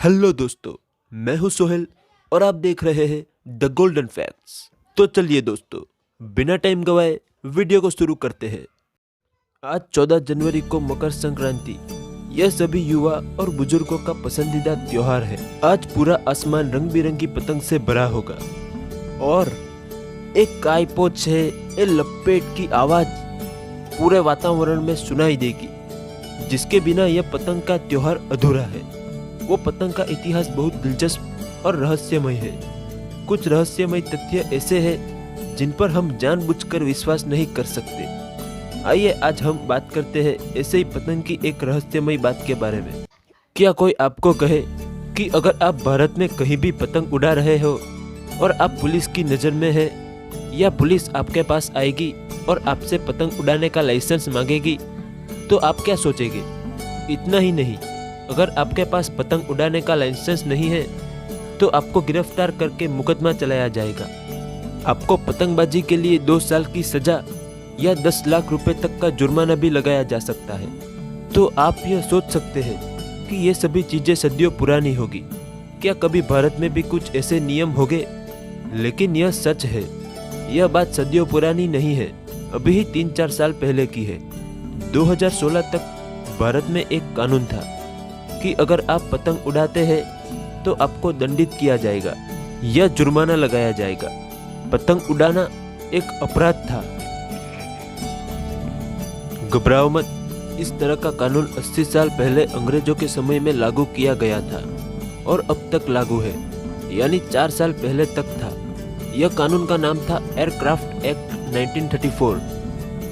Hello दोस्तों, मैं हूं सोहेल और आप देख रहे हैं द गोल्डन फैक्ट्स। तो चलिए दोस्तों, बिना टाइम गवाए वीडियो को शुरू करते हैं। आज 14 जनवरी को मकर संक्रांति, यह सभी युवा और बुजुर्गों का पसंदीदा त्योहार है। आज पूरा आसमान रंग बिरंगी पतंग से भरा होगा और एक काय पोच है ए लपेट की आवाज पूरे वातावरण में सुनाई देगी, जिसके बिना यह पतंग का त्योहार अधूरा है। वो पतंग का इतिहास बहुत दिलचस्प और रहस्यमय है। कुछ रहस्यमय तथ्य ऐसे हैं जिन पर हम जानबूझकर विश्वास नहीं कर सकते। आइए आज हम बात करते हैं ऐसे ही पतंग की एक रहस्यमय बात के बारे में। क्या कोई आपको कहे कि अगर आप भारत में कहीं भी पतंग उड़ा रहे हो और आप पुलिस की नज़र में है, या पुलिस आपके पास आएगी और आपसे पतंग उड़ाने का लाइसेंस मांगेगी, तो आप क्या सोचेंगे? इतना ही नहीं, अगर आपके पास पतंग उड़ाने का लाइसेंस नहीं है तो आपको गिरफ्तार करके मुकदमा चलाया जाएगा। आपको पतंगबाजी के लिए 2 साल की सजा या 10 लाख रुपए तक का जुर्माना भी लगाया जा सकता है। तो आप यह सोच सकते हैं कि ये सभी चीजें सदियों पुरानी होगी। क्या कभी भारत में भी कुछ ऐसे नियम होंगे? लेकिन यह सच है, यह बात सदियों पुरानी नहीं है, अभी ही 3-4 साल पहले की है। 2016 तक भारत में एक कानून था कि अगर आप पतंग उड़ाते हैं तो आपको दंडित किया जाएगा या जुर्माना लगाया जाएगा। पतंग उड़ाना एक अपराध था। घबराओ मत, इस तरह का कानून 80 साल पहले अंग्रेजों के समय में लागू किया गया था और अब तक लागू है, यानी 4 साल पहले तक था। यह कानून का नाम था एयरक्राफ्ट एक्ट 1934।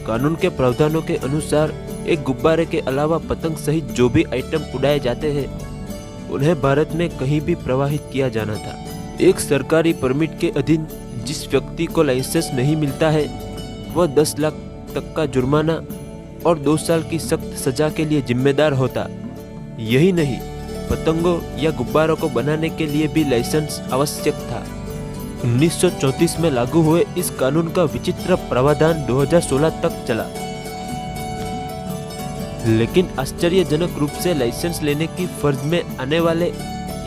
कानून के प्रावधानों के अनुसार एक गुब्बारे के अलावा पतंग सहित जो भी आइटम उड़ाए जाते हैं उन्हें भारत में कहीं भी प्रवाहित किया जाना था। एक सरकारी परमिट के अधीन जिस व्यक्ति को लाइसेंस नहीं मिलता है वह 10 लाख तक का जुर्माना और 2 साल की सख्त सजा के लिए जिम्मेदार होता। यही नहीं, पतंगों या गुब्बारों को बनाने के लिए भी लाइसेंस आवश्यक था। 1934 में लागू हुए इस कानून का विचित्र प्रावधान 2016 तक चला, लेकिन आश्चर्यजनक रूप से लाइसेंस लेने की फर्ज में आने वाले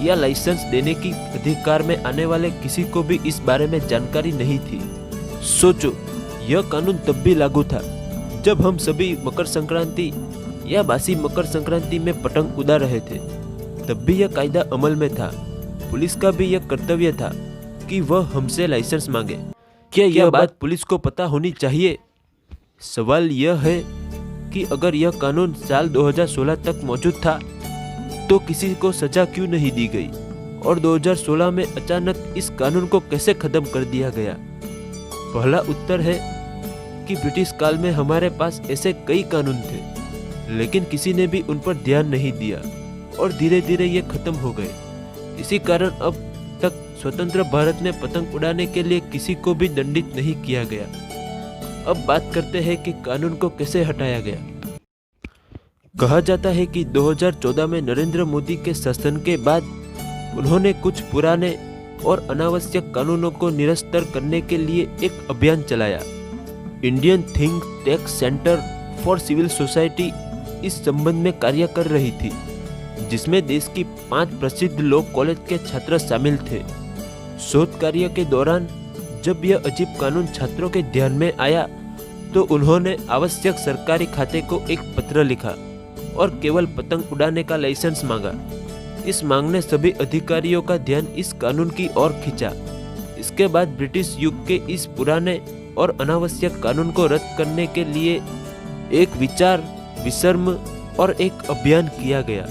या लाइसेंस देने की अधिकार में आने वाले किसी को भी इस बारे में जानकारी नहीं थी। सोचो, यह कानून तब भी लागू था जब हम सभी मकर संक्रांति या बासी मकर संक्रांति में पतंग उड़ा रहे थे। तब भी यह कायदा अमल में था। पुलिस का भी यह कर्तव्य था कि वह हमसे लाइसेंस मांगे। क्या यह बात पुलिस को पता होनी चाहिए? सवाल यह है कि अगर यह कानून साल 2016 तक मौजूद था तो किसी को सजा क्यों नहीं दी गई, और 2016 में अचानक इस कानून को कैसे खत्म कर दिया गया? पहला उत्तर है कि ब्रिटिश काल में हमारे पास ऐसे कई कानून थे, लेकिन किसी ने भी उन पर ध्यान नहीं दिया और धीरे धीरे ये खत्म हो गए। इसी कारण अब तक स्वतंत्र भारत में पतंग उड़ाने के लिए किसी को भी दंडित नहीं किया गया। अब बात करते हैं कि कानून को कैसे हटाया गया। कहा जाता है कि 2014 में नरेंद्र मोदी के शासन के बाद उन्होंने कुछ पुराने और अनावश्यक कानूनों को निरस्त करने के लिए एक अभियान चलाया। Indian think tank Centre for Civil Society इस संबंध में कार्य कर रही थी, जिसमें देश की 5 प्रसिद्ध लॉ कॉलेज के छात्र शामिल थे। शोध कार्य के दौरान जब यह अजीब कानून छात्रों के ध्यान में आया तो उन्होंने आवश्यक सरकारी खाते को एक पत्र लिखा और केवल पतंग उड़ाने का लाइसेंस मांगा। इस मांग ने सभी अधिकारियों का ध्यान इस कानून की ओर खींचा। इसके बाद ब्रिटिश युग के इस पुराने और अनावश्यक कानून को रद्द करने के लिए एक विचार विमर्श और एक अभियान किया गया।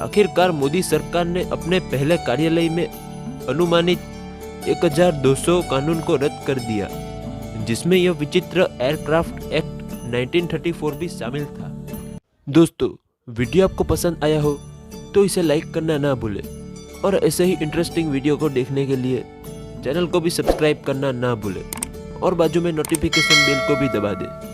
आखिरकार मोदी सरकार ने अपने पहले कार्यालय में अनुमानित 1200 कानून को रद्द कर दिया, जिसमें यह विचित्र एयरक्राफ्ट एक्ट 1934 भी शामिल था। दोस्तों, वीडियो आपको पसंद आया हो तो इसे लाइक करना ना भूलें और ऐसे ही इंटरेस्टिंग वीडियो को देखने के लिए चैनल को भी सब्सक्राइब करना ना भूलें और बाजू में नोटिफिकेशन बेल को भी दबा दें।